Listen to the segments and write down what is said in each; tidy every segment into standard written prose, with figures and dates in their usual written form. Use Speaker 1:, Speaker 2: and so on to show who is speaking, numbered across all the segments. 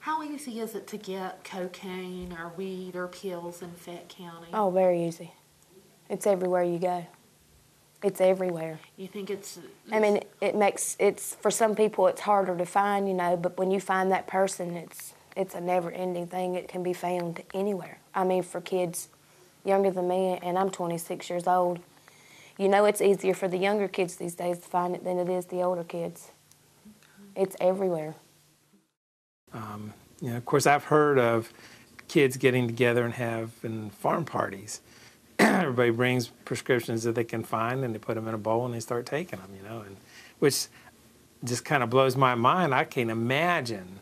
Speaker 1: How easy is it to get cocaine or weed or pills in Fayette County?
Speaker 2: Oh, very easy. It's everywhere you go. It's everywhere.
Speaker 1: You think it's...
Speaker 2: I mean, it's for some people it's harder to find, you know, but when you find that person, it's a never-ending thing. It can be found anywhere. I mean, for kids younger than me, and I'm 26 years old, you know it's easier for the younger kids these days to find it than it is the older kids. It's everywhere.
Speaker 3: You know, of course, I've heard of kids getting together and having farm parties. Everybody brings prescriptions that they can find, and they put them in a bowl and they start taking them, you know, and which just kind of blows my mind. I can't imagine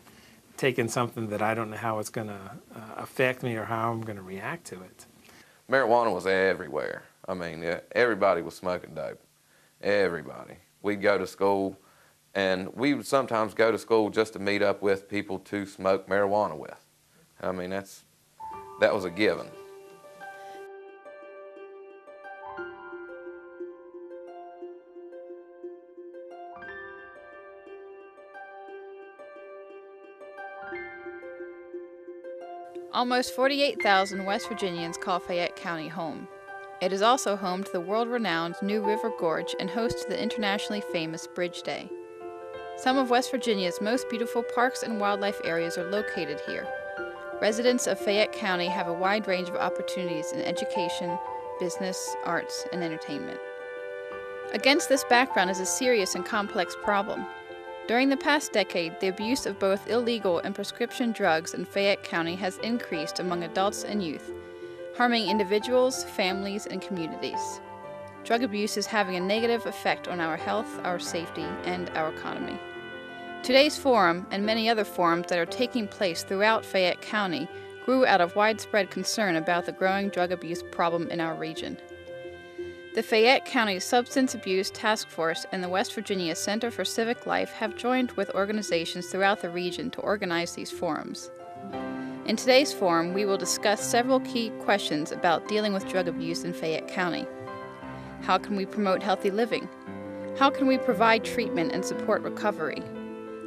Speaker 3: taking something that I don't know how it's going to affect me or how I'm going to react to it.
Speaker 4: Marijuana was everywhere. I mean, everybody was smoking dope. Everybody. We'd go to school, and we would sometimes go to school just to meet up with people to smoke marijuana with. I mean, that was a given.
Speaker 5: Almost 48,000 West Virginians call Fayette County home. It is also home to the world-renowned New River Gorge and host to the internationally famous Bridge Day. Some of West Virginia's most beautiful parks and wildlife areas are located here. Residents of Fayette County have a wide range of opportunities in education, business, arts, and entertainment. Against this background is a serious and complex problem. During the past decade, the abuse of both illegal and prescription drugs in Fayette County has increased among adults and youth, harming individuals, families, and communities. Drug abuse is having a negative effect on our health, our safety, and our economy. Today's forum, and many other forums that are taking place throughout Fayette County, grew out of widespread concern about the growing drug abuse problem in our region. The Fayette County Substance Abuse Task Force and the West Virginia Center for Civic Life have joined with organizations throughout the region to organize these forums. In today's forum, we will discuss several key questions about dealing with drug abuse in Fayette County. How can we promote healthy living? How can we provide treatment and support recovery?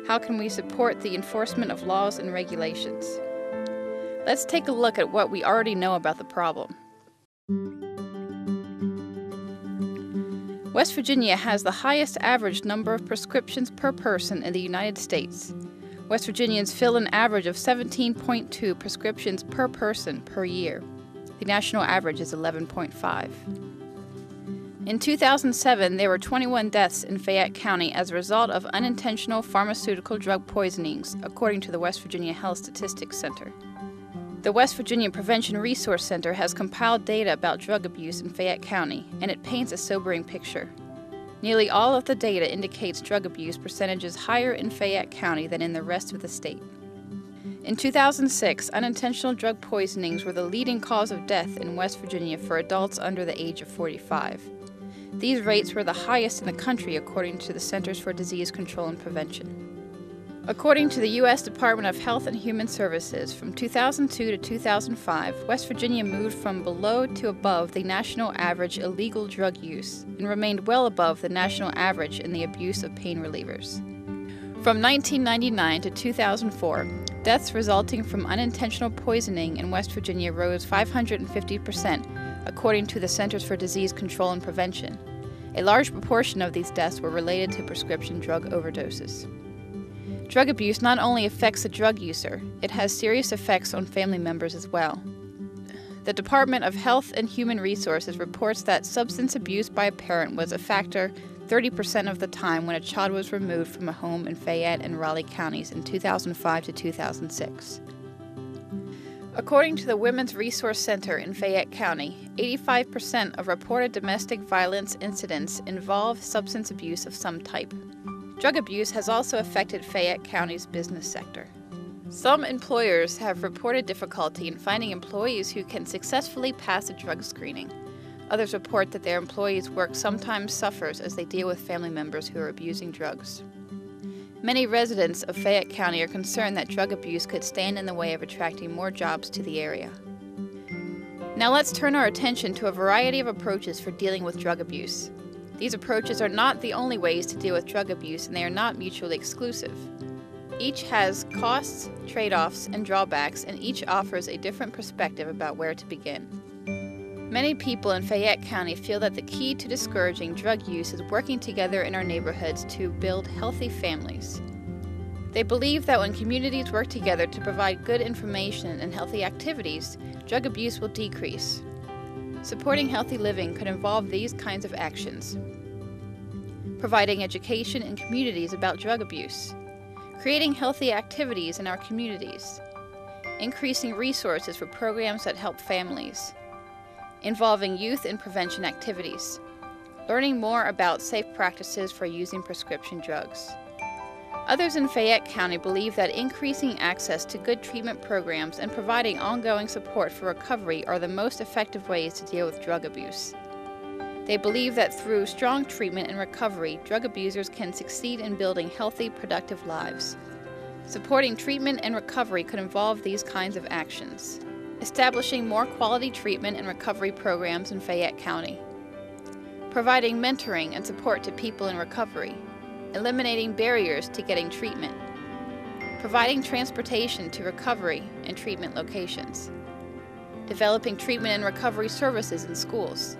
Speaker 5: How can we support the enforcement of laws and regulations? Let's take a look at what we already know about the problem. West Virginia has the highest average number of prescriptions per person in the United States. West Virginians fill an average of 17.2 prescriptions per person per year. The national average is 11.5. In 2007, there were 21 deaths in Fayette County as a result of unintentional pharmaceutical drug poisonings, according to the West Virginia Health Statistics Center. The West Virginia Prevention Resource Center has compiled data about drug abuse in Fayette County, and it paints a sobering picture. Nearly all of the data indicates drug abuse percentages higher in Fayette County than in the rest of the state. In 2006, unintentional drug poisonings were the leading cause of death in West Virginia for adults under the age of 45. These rates were the highest in the country according to the Centers for Disease Control and Prevention. According to the U.S. Department of Health and Human Services, from 2002 to 2005, West Virginia moved from below to above the national average illegal drug use and remained well above the national average in the abuse of pain relievers. From 1999 to 2004, deaths resulting from unintentional poisoning in West Virginia rose 550%, according to the Centers for Disease Control and Prevention. A large proportion of these deaths were related to prescription drug overdoses. Drug abuse not only affects the drug user, it has serious effects on family members as well. The Department of Health and Human Resources reports that substance abuse by a parent was a factor 30% of the time when a child was removed from a home in Fayette and Raleigh counties in 2005 to 2006. According to the Women's Resource Center in Fayette County, 85% of reported domestic violence incidents involve substance abuse of some type. Drug abuse has also affected Fayette County's business sector. Some employers have reported difficulty in finding employees who can successfully pass a drug screening. Others report that their employees' work sometimes suffers as they deal with family members who are abusing drugs. Many residents of Fayette County are concerned that drug abuse could stand in the way of attracting more jobs to the area. Now let's turn our attention to a variety of approaches for dealing with drug abuse. These approaches are not the only ways to deal with drug abuse, and they are not mutually exclusive. Each has costs, trade-offs, and drawbacks, and each offers a different perspective about where to begin. Many people in Fayette County feel that the key to discouraging drug use is working together in our neighborhoods to build healthy families. They believe that when communities work together to provide good information and healthy activities, drug abuse will decrease. Supporting healthy living could involve these kinds of actions: providing education in communities about drug abuse, creating healthy activities in our communities, increasing resources for programs that help families, involving youth in prevention activities, learning more about safe practices for using prescription drugs. Others in Fayette County believe that increasing access to good treatment programs and providing ongoing support for recovery are the most effective ways to deal with drug abuse. They believe that through strong treatment and recovery, drug abusers can succeed in building healthy, productive lives. Supporting treatment and recovery could involve these kinds of actions: establishing more quality treatment and recovery programs in Fayette County, providing mentoring and support to people in recovery, eliminating barriers to getting treatment, providing transportation to recovery and treatment locations, developing treatment and recovery services in schools.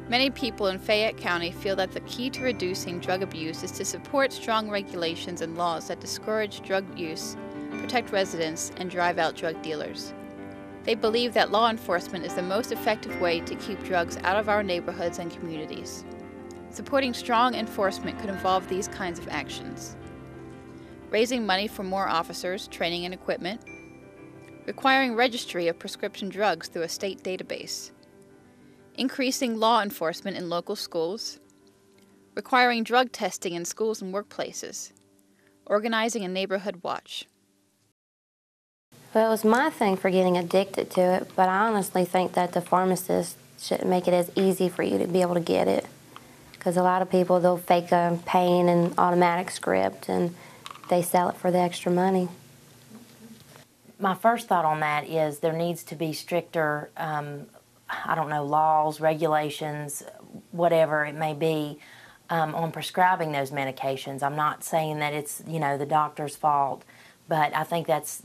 Speaker 5: Many people in Fayette County feel that the key to reducing drug abuse is to support strong regulations and laws that discourage drug use, protect residents, and drive out drug dealers. They believe that law enforcement is the most effective way to keep drugs out of our neighborhoods and communities. Supporting strong enforcement could involve these kinds of actions: raising money for more officers, training and equipment, requiring registry of prescription drugs through a state database, increasing law enforcement in local schools, requiring drug testing in schools and workplaces, organizing a neighborhood watch.
Speaker 2: Well, it was my thing for getting addicted to it, but I honestly think that the pharmacist should make it as easy for you to be able to get it. Because a lot of people, they'll fake a pain and automatic script, and they sell it for the extra money.
Speaker 6: My first thought on that is there needs to be stricter, laws, regulations, whatever it may be, on prescribing those medications. I'm not saying that it's, the doctor's fault, but I think that's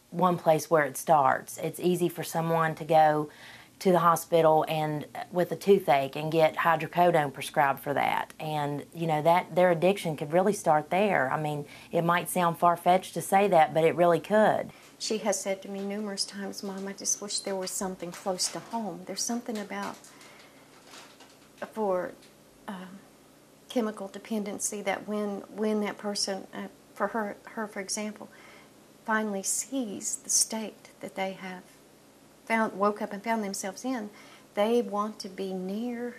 Speaker 6: one place where it starts. It's easy for someone to go to the hospital and with a toothache and get hydrocodone prescribed for that, and that their addiction could really start there. I mean, it might sound far-fetched to say that, but it really could.
Speaker 7: She has said to me numerous times, "Mom, I just wish there was something close to home." There's something about for chemical dependency that when that person, for her for example, finally sees the state that they have woke up and found themselves in, they want to be near,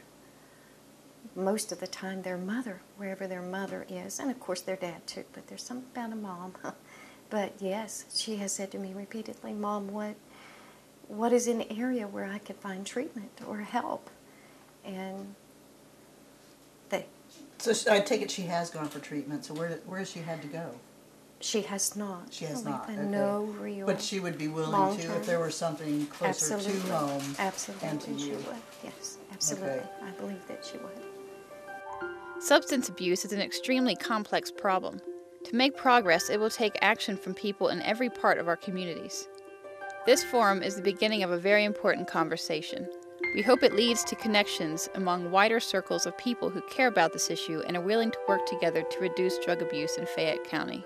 Speaker 7: most of the time, their mother, wherever their mother is, and of course their dad too, but there's something about a mom. But yes, she has said to me repeatedly, "Mom, what is an area where I could find treatment or help?" And
Speaker 8: So I take it she has gone for treatment. So where has she had to go?
Speaker 7: She has not.
Speaker 8: She has not. Okay.
Speaker 7: No real.
Speaker 8: But she would be willing
Speaker 7: long-term.
Speaker 8: to if there was something closer
Speaker 7: Absolutely.
Speaker 8: to home.
Speaker 7: Absolutely,
Speaker 8: and to you.
Speaker 7: she would. Yes, absolutely.
Speaker 8: Okay.
Speaker 7: I believe that she would.
Speaker 5: Substance abuse is an extremely complex problem. To make progress, it will take action from people in every part of our communities. This forum is the beginning of a very important conversation. We hope it leads to connections among wider circles of people who care about this issue and are willing to work together to reduce drug abuse in Fayette County.